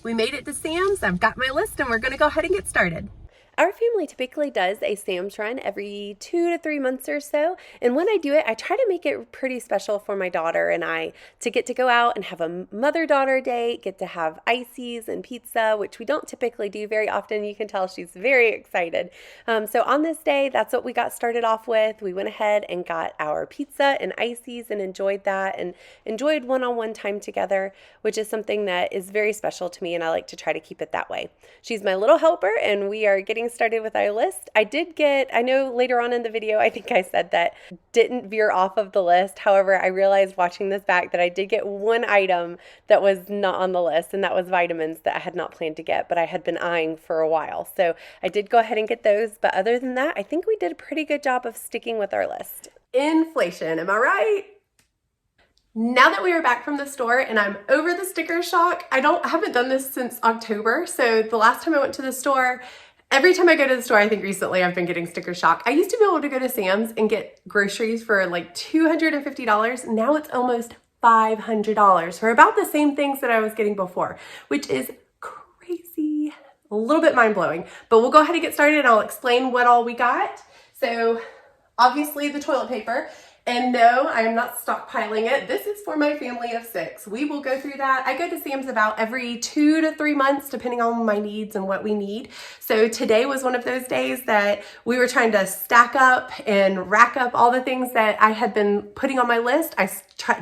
We made it to Sam's. I've got my list and we're gonna go ahead and get started. Our family typically does a Sam's run every 2 to 3 months or so. And when I do it, I try to make it pretty special for my daughter and I to get to go out and have a mother-daughter date, get to have ices and pizza, which we don't typically do very often. You can tell she's very excited. So on this day, that's what we got started off with. We went ahead and got our pizza and ices and enjoyed that and enjoyed one-on-one time together, which is something that is very special to me and I like to try to keep it that way. She's my little helper and we are getting started with our list. I know later on in the video, I think I said that didn't veer off of the list. However, I realized watching this back that I did get one item that was not on the list, and that was vitamins that I had not planned to get, but I had been eyeing for a while. So I did go ahead and get those. But other than that, I think we did a pretty good job of sticking with our list. Inflation, am I right? Now that we are back from the store and I'm over the sticker shock, I haven't done this since October. So the last time I went to the store, every time I go to the store, I think recently I've been getting sticker shock. I used to be able to go to Sam's and get groceries for like $250. Now it's almost $500 for about the same things that I was getting before, which is crazy, a little bit mind-blowing. But we'll go ahead and get started and I'll explain what all we got. So obviously the toilet paper. And no, I am not stockpiling it. This is for my family of 6. We will go through that. I go to Sam's about every 2 to 3 months, depending on my needs and what we need. So today was one of those days that we were trying to stack up and rack up all the things that I had been putting on my list. I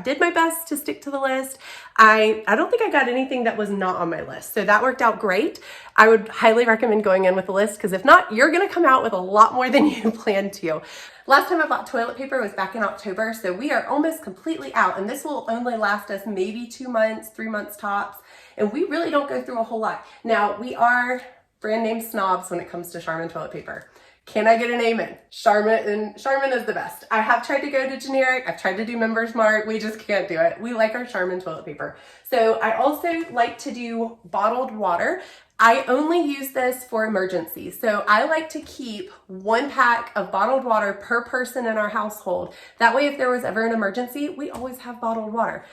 did my best to stick to the list. I don't think I got anything that was not on my list. So that worked out great. I would highly recommend going in with a list because if not, you're going to come out with a lot more than you planned to. Last time I bought toilet paper was back in October, so we are almost completely out, and this will only last us maybe 2 months, 3 months tops, and we really don't go through a whole lot. Now, we are brand name snobs when it comes to Charmin toilet paper. Can I get an amen? Charmin is the best. I have tried to go to generic. I've tried to do Members Mark. We just can't do it. We like our Charmin toilet paper. So I also like to do bottled water. I only use this for emergencies. So I like to keep 1 pack of bottled water per person in our household. That way, if there was ever an emergency, we always have bottled water.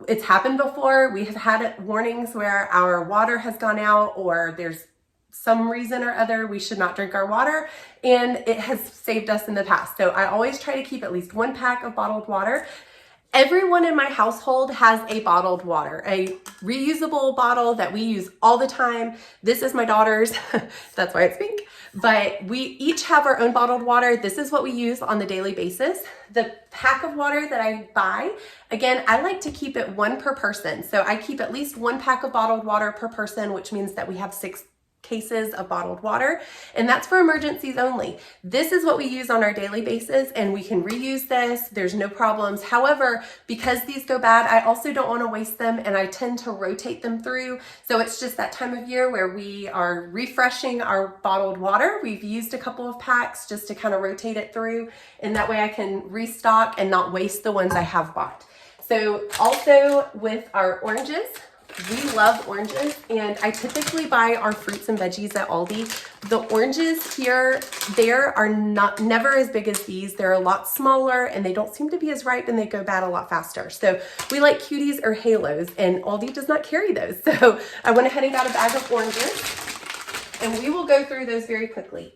It's happened before. We have had warnings where our water has gone out or there's some reason or other we should not drink our water, and it has saved us in the past. So I always try to keep at least 1 pack of bottled water. Everyone in my household has a bottled water, a reusable bottle that we use all the time. This is my daughter's, that's why it's pink, but we each have our own bottled water. This is what we use on the daily basis. The pack of water that I buy, again, I like to keep it 1 per person. So I keep at least 1 pack of bottled water per person, which means that we have 6 cases of bottled water, and that's for emergencies only. This is what we use on our daily basis, and we can reuse this. There's no problems. However, because these go bad, I also don't want to waste them, and I tend to rotate them through. So it's just that time of year where we are refreshing our bottled water. We've used a couple of packs just to kind of rotate it through, and that way I can restock and not waste the ones I have bought. So also with our oranges, we love oranges, and I typically buy our fruits and veggies at Aldi. The oranges here, are never as big as these. They're a lot smaller and they don't seem to be as ripe and they go bad a lot faster. So we like cuties or halos, and Aldi does not carry those. So I went ahead and got a bag of oranges, and we will go through those very quickly.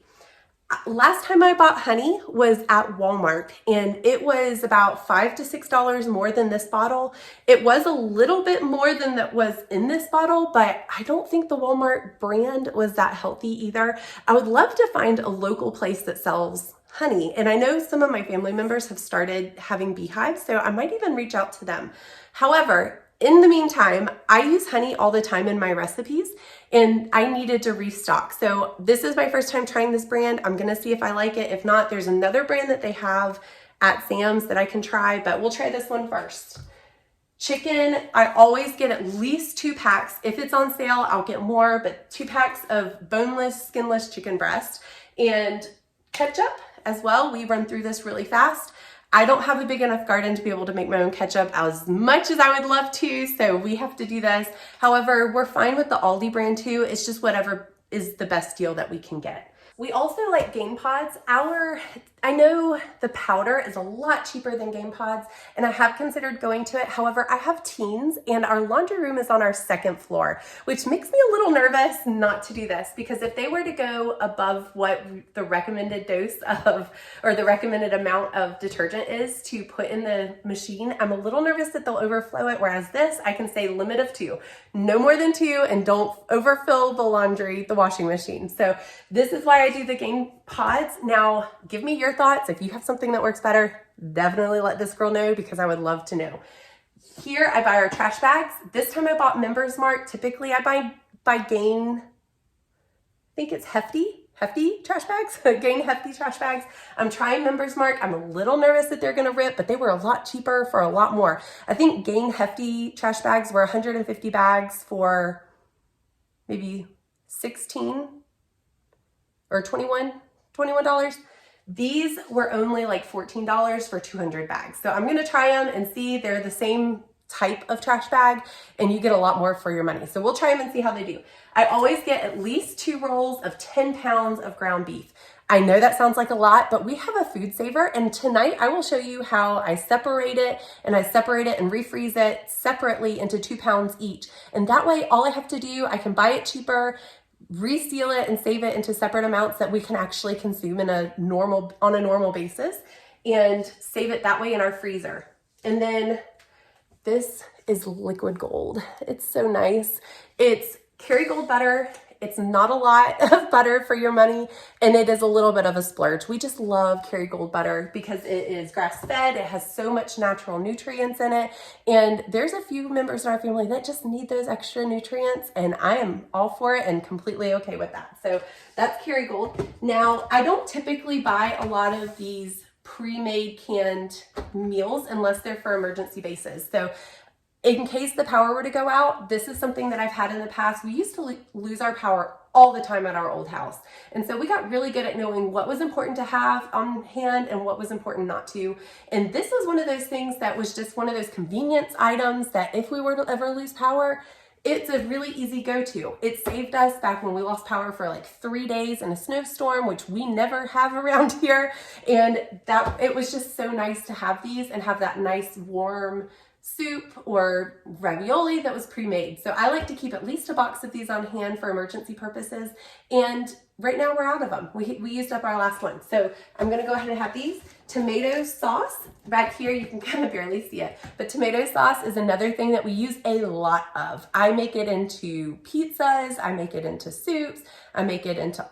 Last time I bought honey was at Walmart, and it was about $5 to $6 more than this bottle. It was a little bit more than that was in this bottle, but I don't think the Walmart brand was that healthy either. I would love to find a local place that sells honey, and I know some of my family members have started having beehives, so I might even reach out to them. However, in the meantime, I use honey all the time in my recipes, and I needed to restock. So this is my first time trying this brand. I'm gonna see if I like it. If not, there's another brand that they have at Sam's that I can try, but we'll try this one first. Chicken, I always get at least 2 packs. If it's on sale, I'll get more, but 2 packs of boneless, skinless chicken breast. And ketchup as well. We run through this really fast. I don't have a big enough garden to be able to make my own ketchup as much as I would love to, so we have to do this. However, we're fine with the Aldi brand too. It's just whatever is the best deal that we can get. We also like Game Pods. I I know the powder is a lot cheaper than Game Pods, and I have considered going to it. However, I have teens and our laundry room is on our second floor, which makes me a little nervous not to do this, because if they were to go above what the recommended dose of, or the recommended amount of detergent is to put in the machine, I'm a little nervous that they'll overflow it. Whereas this, I can say limit of 2, no more than 2, and don't overfill the washing machine. So this is why I do the Game Pods. Now, give me your thoughts. If you have something that works better, definitely let this girl know, because I would love to know. Here, I buy our trash bags. This time I bought Members Mark. Typically, I buy Gain, I think it's Hefty trash bags, Gain Hefty trash bags. I'm trying Members Mark. I'm a little nervous that they're gonna rip, but they were a lot cheaper for a lot more. I think Gain Hefty trash bags were 150 bags for maybe 16 or $21. These were only like $14 for 200 bags. So I'm gonna try them and see. They're the same type of trash bag and you get a lot more for your money. So we'll try them and see how they do. I always get at least 2 rolls of 10 pounds of ground beef. I know that sounds like a lot, but we have a food saver, and tonight I will show you how I separate it, and refreeze it separately into 2 pounds each. And that way, all I have to do, I can buy it cheaper, reseal it, and save it into separate amounts that we can actually consume on a normal basis, and save it that way in our freezer. And then this is liquid gold. It's so nice. It's Kerrygold butter. It's not a lot of butter for your money, and it is a little bit of a splurge. We just love Kerrygold butter because it is grass-fed. It has so much natural nutrients in it, and there's a few members in our family that just need those extra nutrients, and I am all for it and completely okay with that. So that's Kerrygold. Now, I don't typically buy a lot of these pre-made canned meals unless they're for emergency basis. So in case the power were to go out, this is something that I've had in the past. We used to lose our power all the time at our old house. And so we got really good at knowing what was important to have on hand and what was important not to. And this was one of those things that was just one of those convenience items that if we were to ever lose power, it's a really easy go-to. It saved us back when we lost power for like 3 days in a snowstorm, which we never have around here. And it was just so nice to have these and have that nice warm soup or ravioli that was pre-made. So I like to keep at least a box of these on hand for emergency purposes. And right now we're out of them. We used up our last one. So I'm gonna go ahead and have these. Tomato sauce, back here you can kind of barely see it, but tomato sauce is another thing that we use a lot of. I make it into pizzas, I make it into soups, I make it into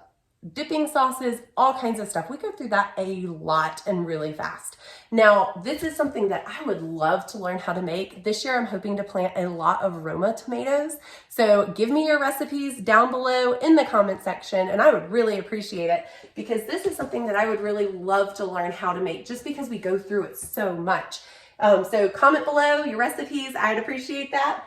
dipping sauces, all kinds of stuff. We go through that a lot and really fast. Now, this is something that I would love to learn how to make. This year, I'm hoping to plant a lot of Roma tomatoes. So give me your recipes down below in the comment section, and I would really appreciate it because this is something that I would really love to learn how to make just because we go through it so much. So comment below your recipes. I'd appreciate that.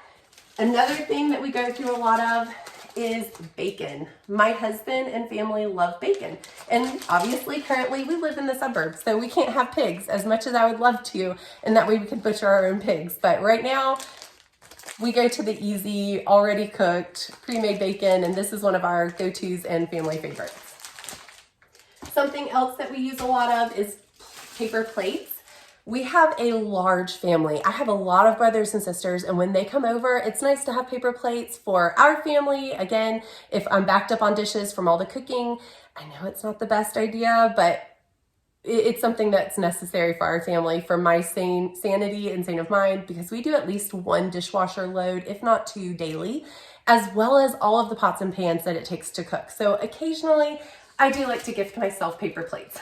Another thing that we go through a lot of is bacon. My husband and family love bacon. And obviously currently we live in the suburbs, so we can't have pigs as much as I would love to, and that way we could butcher our own pigs. But right now we go to the easy, already cooked, pre-made bacon, and this is one of our go-tos and family favorites. Something else that we use a lot of is paper plates. We have a large family. I have a lot of brothers and sisters, and when they come over, it's nice to have paper plates for our family. Again, if I'm backed up on dishes from all the cooking, I know it's not the best idea, but it's something that's necessary for our family, for my sanity and sane of mind, because we do at least 1 dishwasher load, if not 2 daily, as well as all of the pots and pans that it takes to cook. So occasionally, I do like to gift myself paper plates.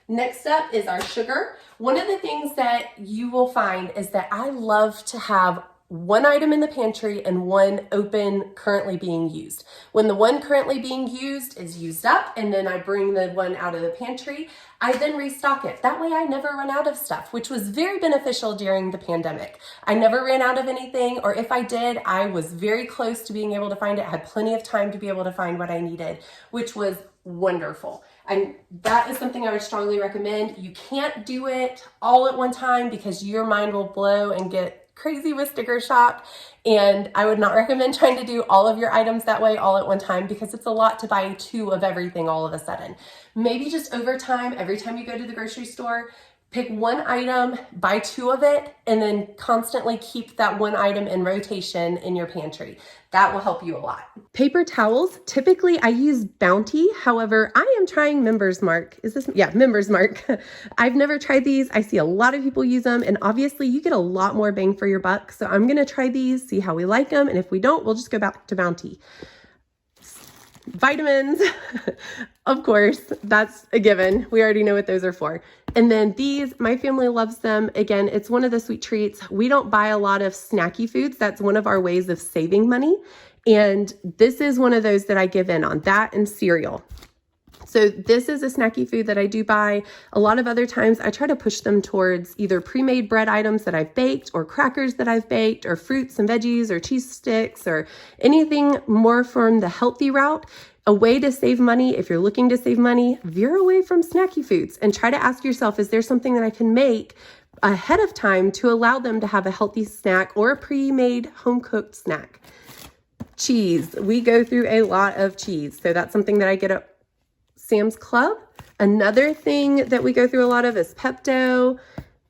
Next up is our sugar. One of the things that you will find is that I love to have 1 item in the pantry and 1 open currently being used. When the 1 currently being used is used up and then I bring the 1 out of the pantry, I then restock it. That way I never run out of stuff, which was very beneficial during the pandemic. I never ran out of anything, or if I did, I was very close to being able to find it. I had plenty of time to be able to find what I needed, which was wonderful. And that is something I would strongly recommend. You can't do it all at one time because your mind will blow and get crazy with sticker shock, and I would not recommend trying to do all of your items that way all at one time because it's a lot to buy 2 of everything all of a sudden. Maybe just over time, every time you go to the grocery store, pick 1 item, buy 2 of it, and then constantly keep that 1 item in rotation in your pantry. That will help you a lot. Paper towels, typically I use Bounty. However, I am trying Members Mark. Members Mark. I've never tried these. I see a lot of people use them, and obviously you get a lot more bang for your buck. So I'm gonna try these, see how we like them, and if we don't, we'll just go back to Bounty. Vitamins, of course, that's a given. We already know what those are for. And then these, my family loves them. Again, it's one of the sweet treats. We don't buy a lot of snacky foods. That's one of our ways of saving money. And this is one of those that I give in on, that and cereal. So this is a snacky food that I do buy. A lot of other times I try to push them towards either pre-made bread items that I've baked or crackers that I've baked or fruits and veggies or cheese sticks or anything more from the healthy route. A way to save money, if you're looking to save money, veer away from snacky foods and try to ask yourself, is there something that I can make ahead of time to allow them to have a healthy snack or a pre-made home-cooked snack? Cheese. We go through a lot of cheese. So that's something that I get at Sam's Club. Another thing that we go through a lot of is Pepto,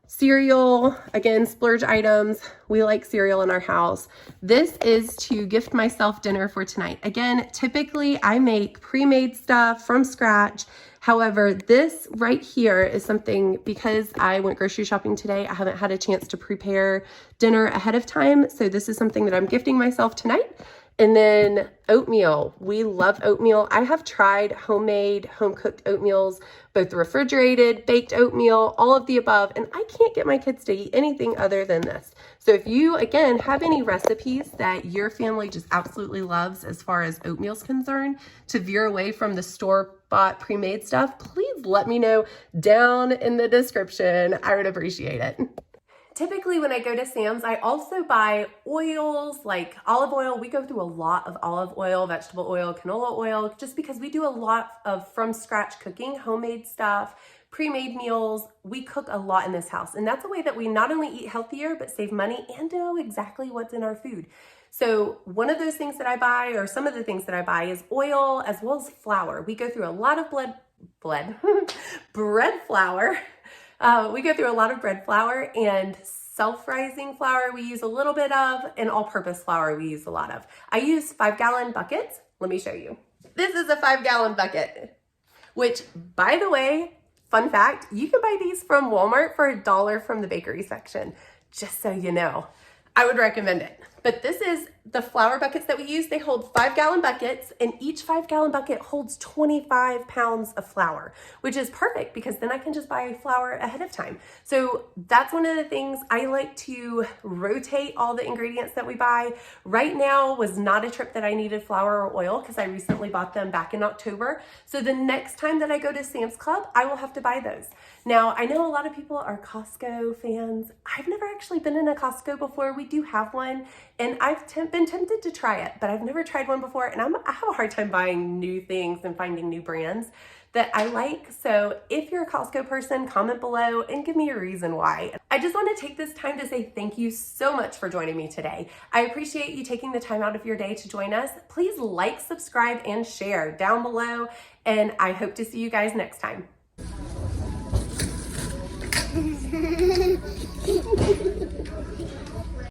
cereal, again, splurge items. We like cereal in our house. This is to gift myself dinner for tonight. Again, typically I make pre-made stuff from scratch. However, this right here is something, because I went grocery shopping today, I haven't had a chance to prepare dinner ahead of time. So this is something that I'm gifting myself tonight. And then oatmeal. We love oatmeal. I have tried homemade, home-cooked oatmeals, both refrigerated, baked oatmeal, all of the above, and I can't get my kids to eat anything other than this. So if you, again, have any recipes that your family just absolutely loves as far as oatmeal's concerned, to veer away from the store-bought pre-made stuff, please let me know down in the description. I would appreciate it. Typically when I go to Sam's, I also buy oils like olive oil. We go through a lot of olive oil, vegetable oil, canola oil, just because we do a lot of from scratch cooking, homemade stuff, pre-made meals. We cook a lot in this house. And that's a way that we not only eat healthier, but save money and know exactly what's in our food. So one of those things that I buy, or some of the things that I buy, is oil as well as flour. We go through a lot of bread flour. We go through a lot of bread flour, and self-rising flour we use a little bit of, and all-purpose flour we use a lot of. I use 5-gallon buckets. Let me show you. This is a 5-gallon bucket, which, by the way, fun fact, you can buy these from Walmart for $1 from the bakery section, just so you know. I would recommend it. But this is the flour buckets that we use. They hold 5-gallon buckets, and each 5-gallon bucket holds 25 pounds of flour, which is perfect because then I can just buy flour ahead of time. So that's one of the things. I like to rotate all the ingredients that we buy. Right now was not a trip that I needed flour or oil because I recently bought them back in October. So the next time that I go to Sam's Club, I will have to buy those. Now, I know a lot of people are Costco fans. I've never actually been in a Costco before. We do have one, and I've been tempted to try it, but I've never tried one before, and I have a hard time buying new things and finding new brands that I like. So if you're a Costco person, comment below and give me a reason why. I just want to take this time to say thank you so much for joining me today. I appreciate you taking the time out of your day to join us. Please like, subscribe, and share down below, and I hope to see you guys next time.